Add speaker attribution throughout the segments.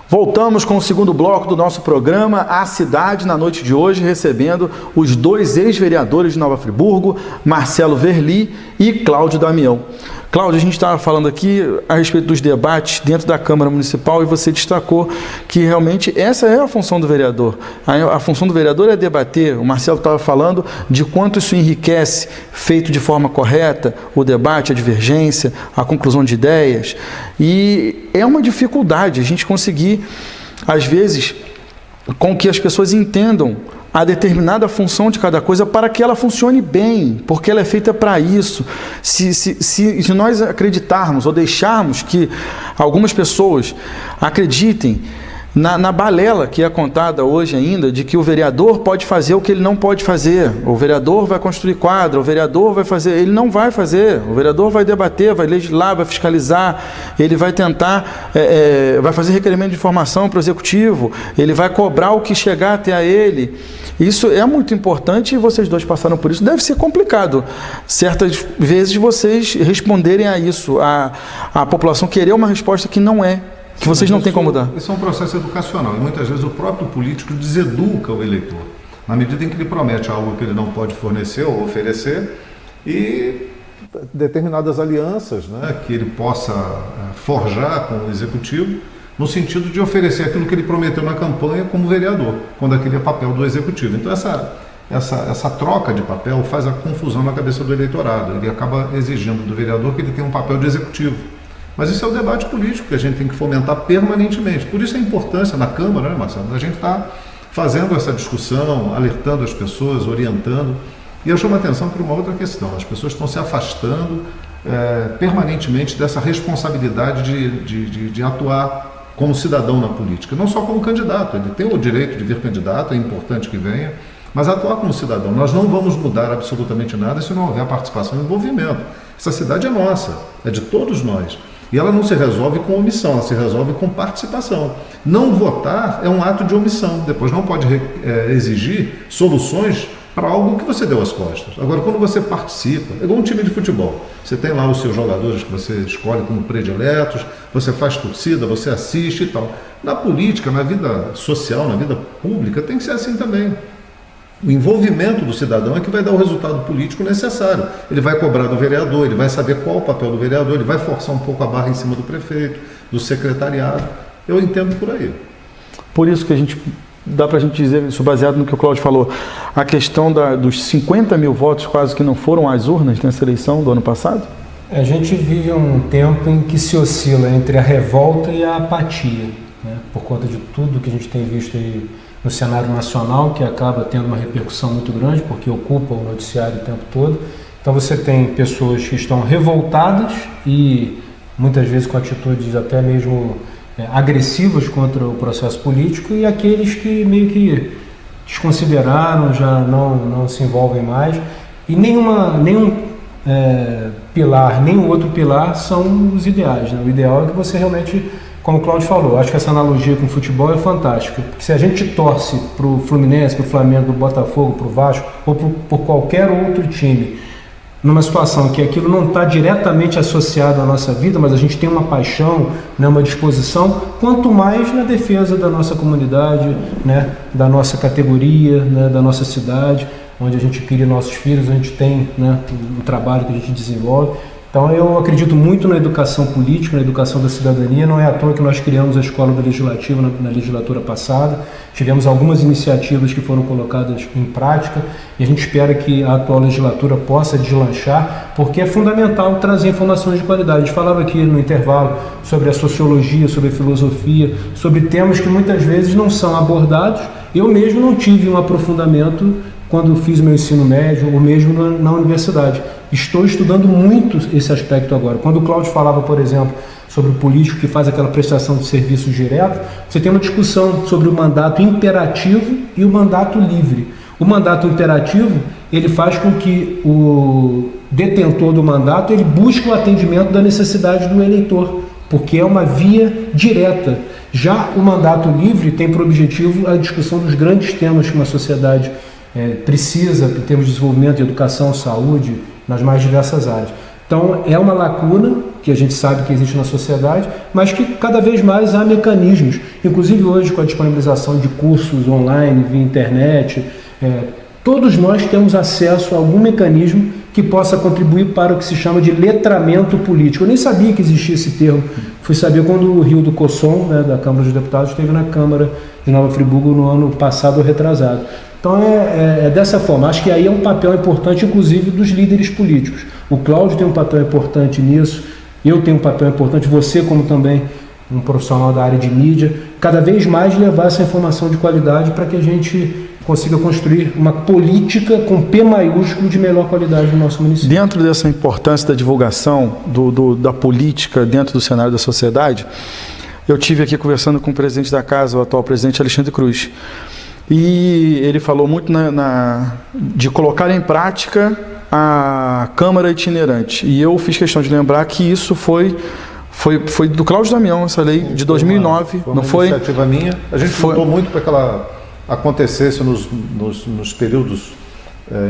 Speaker 1: Voltamos com o segundo bloco do nosso programa, A Cidade, na noite de hoje, recebendo os dois ex-vereadores de Nova Friburgo, Marcelo Verli e Cláudio Damião. Cláudio, a gente estava falando aqui a respeito dos debates dentro da Câmara Municipal e você destacou que realmente essa é a função do vereador. A função do vereador é debater. O Marcelo estava falando de quanto isso enriquece, feito de forma correta, o debate, a divergência, a conclusão de ideias. E é uma dificuldade a gente conseguir, às vezes, com que as pessoas entendam a determinada função de cada coisa para que ela funcione bem, porque ela é feita para isso. Se nós acreditarmos ou deixarmos que algumas pessoas acreditem na balela que é contada hoje ainda, de que o vereador pode fazer o que ele não pode fazer, o vereador vai construir quadra, o vereador vai fazer, ele não vai fazer, o vereador vai debater, vai legislar, vai fiscalizar, ele vai tentar, vai fazer requerimento de informação para o executivo, ele vai cobrar o que chegar até a ele. Isso é muito importante e vocês dois passaram por isso. Deve ser complicado, certas vezes, vocês responderem a isso, a população querer uma resposta que não é, que vocês não têm como dar.
Speaker 2: Isso é um processo educacional e muitas vezes o próprio político deseduca o eleitor, na medida em que ele promete algo que ele não pode fornecer ou oferecer e determinadas alianças, né, que ele possa forjar com o executivo no sentido de oferecer aquilo que ele prometeu na campanha como vereador, quando aquele é papel do executivo. Então essa troca de papel faz a confusão na cabeça do eleitorado, ele acaba exigindo do vereador que ele tenha um papel de executivo. Mas isso é o debate político que a gente tem que fomentar permanentemente. Por isso a importância na Câmara, né, Marcelo, da gente estar fazendo essa discussão, alertando as pessoas, orientando. E eu chamo a atenção para uma outra questão. As pessoas estão se afastando permanentemente dessa responsabilidade de atuar como cidadão na política. Não só como candidato, ele tem o direito de vir candidato, é importante que venha, mas atuar como cidadão. Nós não vamos mudar absolutamente nada se não houver participação e envolvimento. Essa cidade é nossa, é de todos nós. E ela não se resolve com omissão, ela se resolve com participação. Não votar é um ato de omissão. Depois não pode exigir soluções para algo que você deu as costas. Agora, quando você participa, é igual um time de futebol. Você tem lá os seus jogadores que você escolhe como prediletos, você faz torcida, você assiste e tal. Na política, na vida social, na vida pública, tem que ser assim também. O envolvimento do cidadão é que vai dar o resultado político necessário. Ele vai cobrar do vereador, ele vai saber qual o papel do vereador, ele vai forçar um pouco a barra em cima do prefeito, do secretariado. Eu entendo por aí.
Speaker 1: Por isso que dá para a gente dizer, isso baseado no que o Cláudio falou, a questão dos 50 mil votos quase que não foram às urnas nessa eleição do ano passado?
Speaker 3: A gente vive um tempo em que se oscila entre a revolta e a apatia, né? Por conta de tudo que a gente tem visto aí no cenário nacional, que acaba tendo uma repercussão muito grande, porque ocupa o noticiário o tempo todo. Então você tem pessoas que estão revoltadas e muitas vezes com atitudes até mesmo agressivas contra o processo político, e aqueles que meio que desconsideraram, já não se envolvem mais, e nenhum pilar, nenhum outro pilar são os ideais, né? O ideal é que você realmente, como o Cláudio falou, acho que essa analogia com o futebol é fantástica, porque se a gente torce para o Fluminense, para o Flamengo, para o Botafogo, para o Vasco, ou por qualquer outro time, numa situação que aquilo não está diretamente associado à nossa vida, mas a gente tem uma paixão, né, uma disposição, quanto mais na defesa da nossa comunidade, né, da nossa categoria, né, da nossa cidade, onde a gente cria nossos filhos, onde a gente tem, né, o trabalho que a gente desenvolve. Então eu acredito muito na educação política, na educação da cidadania. Não é à toa que nós criamos a Escola do Legislativo na legislatura passada. Tivemos algumas iniciativas que foram colocadas em prática e a gente espera que a atual legislatura possa deslanchar, porque é fundamental trazer informações de qualidade. A gente falava aqui no intervalo sobre a sociologia, sobre a filosofia, sobre temas que muitas vezes não são abordados. Eu mesmo não tive um aprofundamento quando fiz meu ensino médio ou mesmo na universidade. Estou estudando muito esse aspecto agora. Quando o Cláudio falava, por exemplo, sobre o político que faz aquela prestação de serviços direto, você tem uma discussão sobre o mandato imperativo e o mandato livre. O mandato imperativo, ele faz com que o detentor do mandato ele busque o atendimento da necessidade do eleitor, porque é uma via direta. Já o mandato livre tem por objetivo a discussão dos grandes temas que uma sociedade precisa, em termos de desenvolvimento, de educação, saúde, nas mais diversas áreas. Então, é uma lacuna que a gente sabe que existe na sociedade, mas que cada vez mais há mecanismos, inclusive hoje com a disponibilização de cursos online, via internet, todos nós temos acesso a algum mecanismo que possa contribuir para o que se chama de letramento político. Eu nem sabia que existia esse termo, fui saber quando o Rio do Cosson, né, da Câmara dos Deputados, esteve na Câmara de Nova Friburgo no ano passado ou retrasado. Então é dessa forma, acho que aí é um papel importante, inclusive, dos líderes políticos. O Cláudio tem um papel importante nisso, eu tenho um papel importante, você como também um profissional da área de mídia, cada vez mais levar essa informação de qualidade para que a gente consiga construir uma política com P maiúsculo de melhor qualidade no nosso município.
Speaker 1: Dentro dessa importância da divulgação da política dentro do cenário da sociedade, eu tive aqui conversando com o presidente da casa, o atual presidente Alexandre Cruz, e ele falou muito de colocar em prática a Câmara Itinerante, e eu fiz questão de lembrar que isso foi do Cláudio Damião, essa lei de 2009,
Speaker 2: não foi? Uma iniciativa minha, a gente lutou muito para que ela acontecesse nos períodos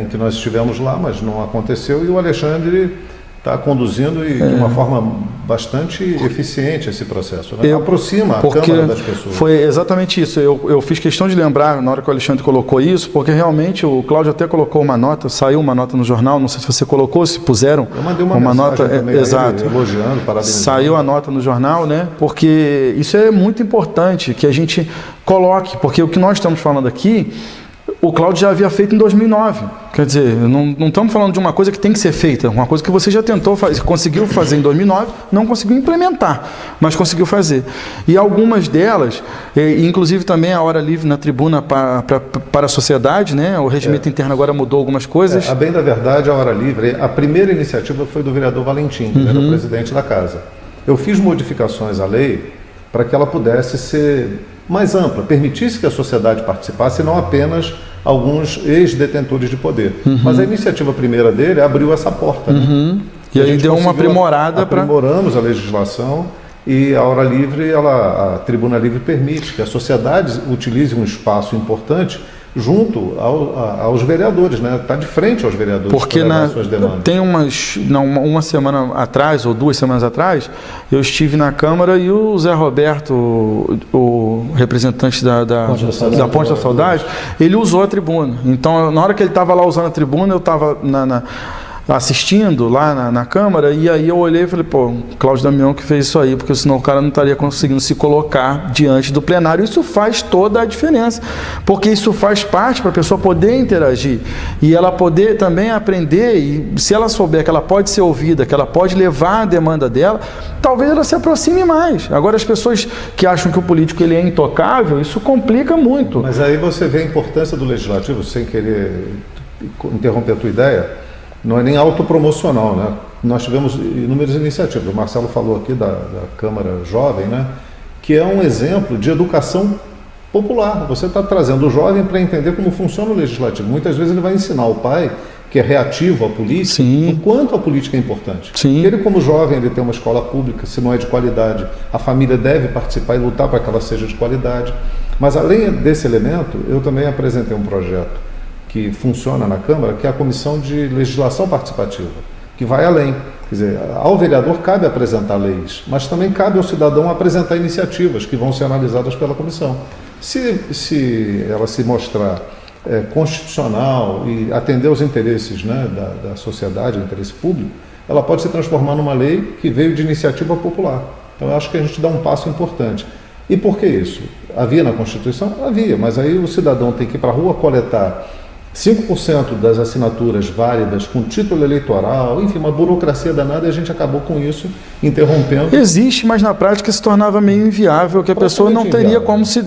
Speaker 2: em que nós estivemos lá, mas não aconteceu, e o Alexandre está conduzindo de uma forma bastante eficiente esse processo, né? Aproxima a Câmara das pessoas.
Speaker 1: Foi exatamente isso, eu fiz questão de lembrar na hora que o Alexandre colocou isso, porque realmente o Cláudio até colocou uma nota, saiu uma nota no jornal, não sei se você colocou, se puseram.
Speaker 2: Eu mandei uma
Speaker 1: nota, exato,
Speaker 2: elogiando, parabenizando.
Speaker 1: Saiu a nota no jornal, né? Porque isso é muito importante que a gente coloque, porque o que nós estamos falando aqui, o Cláudio já havia feito em 2009. Quer dizer, não estamos falando de uma coisa que tem que ser feita, uma coisa que você já tentou fazer, conseguiu fazer em 2009, não conseguiu implementar, mas conseguiu fazer. E algumas delas, inclusive também a hora livre na tribuna para a sociedade, né? O regimento interno agora mudou algumas coisas.
Speaker 2: A bem da verdade, a hora livre, a primeira iniciativa foi do vereador Valentim, que era o presidente da casa. Eu fiz modificações à lei para que ela pudesse ser mais ampla, permitisse que a sociedade participasse e não apenas alguns ex-detentores de poder. Mas a iniciativa primeira dele abriu essa porta. Né?
Speaker 1: E aí deu uma aprimorada para...
Speaker 2: Aprimoramos a legislação e a hora livre, a tribuna livre permite que a sociedade utilize um espaço importante junto aos vereadores, né? Está de frente aos vereadores.
Speaker 1: Porque
Speaker 2: suas demandas.
Speaker 1: Tem uma semana atrás, ou 2 semanas atrás, eu estive na Câmara e o Zé Roberto, o representante da Ponte da Saudade, ele usou a tribuna. Então, na hora que ele estava lá usando a tribuna, eu estava assistindo lá na Câmara, e aí eu olhei e falei, pô, Cláudio Damião que fez isso aí, porque senão o cara não estaria conseguindo se colocar diante do plenário. Isso faz toda a diferença, porque isso faz parte para a pessoa poder interagir, e ela poder também aprender, e se ela souber que ela pode ser ouvida, que ela pode levar a demanda dela, talvez ela se aproxime mais. Agora, as pessoas que acham que o político ele é intocável, isso complica muito.
Speaker 2: Mas aí você vê a importância do legislativo, sem querer interromper a tua ideia, não é nem autopromocional, né? Nós tivemos inúmeras iniciativas. O Marcelo falou aqui da Câmara Jovem, né? Que é um exemplo de educação popular. Você está trazendo o jovem para entender como funciona o legislativo. Muitas vezes ele vai ensinar o pai, que é reativo à política, o quanto a política é importante.
Speaker 1: Sim.
Speaker 2: Ele, como jovem, ele tem uma escola pública, se não é de qualidade, a família deve participar e lutar para que ela seja de qualidade. Mas, além desse elemento, eu também apresentei um projeto que funciona na Câmara, que é a Comissão de Legislação Participativa, que vai além. Quer dizer, ao vereador cabe apresentar leis, mas também cabe ao cidadão apresentar iniciativas que vão ser analisadas pela comissão. Se ela se mostrar constitucional e atender aos interesses, né, da sociedade, o interesse público, ela pode se transformar numa lei que veio de iniciativa popular. Então, eu acho que a gente dá um passo importante. E por que isso? Havia na Constituição? Havia, mas aí o cidadão tem que ir para a rua coletar 5% das assinaturas válidas com título eleitoral, enfim, uma burocracia danada, e a gente acabou com isso, interrompendo.
Speaker 1: Existe, mas na prática se tornava meio inviável, que a pessoa não teria como se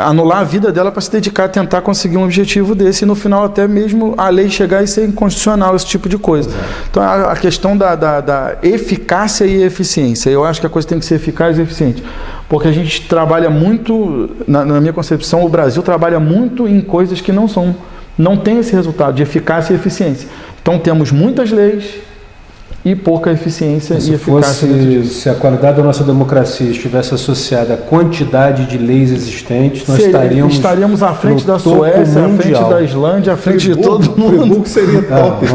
Speaker 1: anular a vida dela para se dedicar a tentar conseguir um objetivo desse, e no final até mesmo a lei chegar e ser inconstitucional, esse tipo de coisa. Exato. Então a questão da eficácia e eficiência, eu acho que a coisa tem que ser eficaz e eficiente, porque a gente trabalha muito, na minha concepção, o Brasil trabalha muito em coisas que não tem esse resultado de eficácia e eficiência. Então temos muitas leis e pouca eficiência e eficácia.
Speaker 3: Se a qualidade da nossa democracia estivesse associada à quantidade de leis existentes, nós
Speaker 1: estaríamos à frente da Suécia, à frente da Islândia, à frente de todo mundo.
Speaker 2: Friburgo seria top.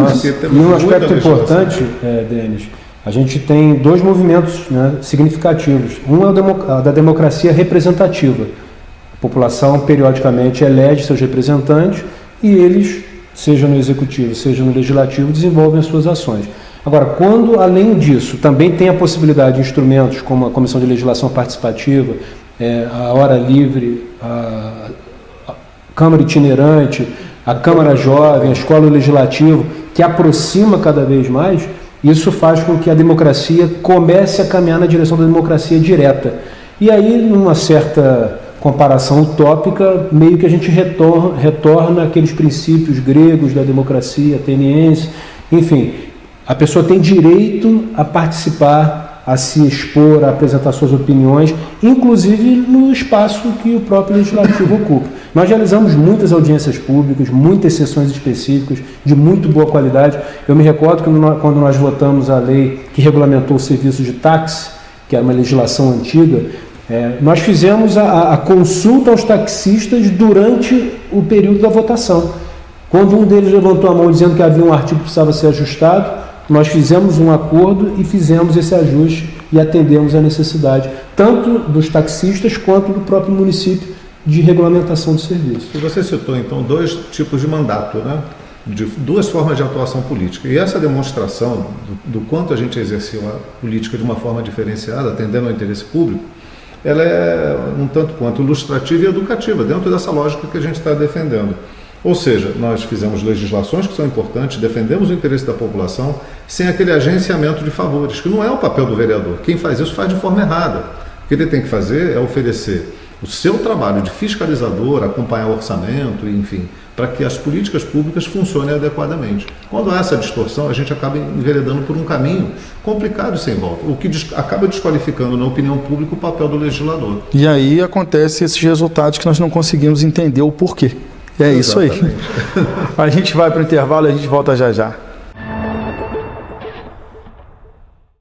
Speaker 3: E um aspecto importante, Denis, a gente tem dois movimentos, né, significativos. Um é o da democracia representativa. A população periodicamente elege seus representantes e eles, seja no executivo, seja no legislativo, desenvolvem as suas ações. Agora, quando, além disso, também tem a possibilidade de instrumentos como a Comissão de Legislação Participativa, a Hora Livre, a Câmara Itinerante, a Câmara Jovem, a Escola Legislativa, que aproxima cada vez mais, isso faz com que a democracia comece a caminhar na direção da democracia direta. E aí, numa certa comparação utópica, meio que a gente retorna àqueles princípios gregos da democracia ateniense. Enfim, a pessoa tem direito a participar, a se expor, a apresentar suas opiniões, inclusive no espaço que o próprio legislativo ocupa. Nós realizamos muitas audiências públicas, muitas sessões específicas, de muito boa qualidade. Eu me recordo que quando nós votamos a lei que regulamentou o serviço de táxi, que era uma legislação antiga, nós fizemos a consulta aos taxistas durante o período da votação. Quando um deles levantou a mão dizendo que havia um artigo que precisava ser ajustado, nós fizemos um acordo e fizemos esse ajuste e atendemos a necessidade, tanto dos taxistas quanto do próprio município de regulamentação do serviço.
Speaker 2: E você citou, então, dois tipos de mandato, né? De duas formas de atuação política. E essa demonstração do quanto a gente exerceu a política de uma forma diferenciada, atendendo ao interesse público, ela é um tanto quanto ilustrativa e educativa, dentro dessa lógica que a gente está defendendo. Ou seja, nós fizemos legislações que são importantes, defendemos o interesse da população, sem aquele agenciamento de favores, que não é o papel do vereador. Quem faz isso faz de forma errada. O que ele tem que fazer é oferecer o seu trabalho de fiscalizador, acompanhar o orçamento, enfim, para que as políticas públicas funcionem adequadamente. Quando há essa distorção, a gente acaba enveredando por um caminho complicado e sem volta, o que acaba desqualificando na opinião pública o papel do legislador.
Speaker 1: E aí acontecem esses resultados que nós não conseguimos entender o porquê. E é isso aí. A gente vai para o intervalo e a gente volta já já.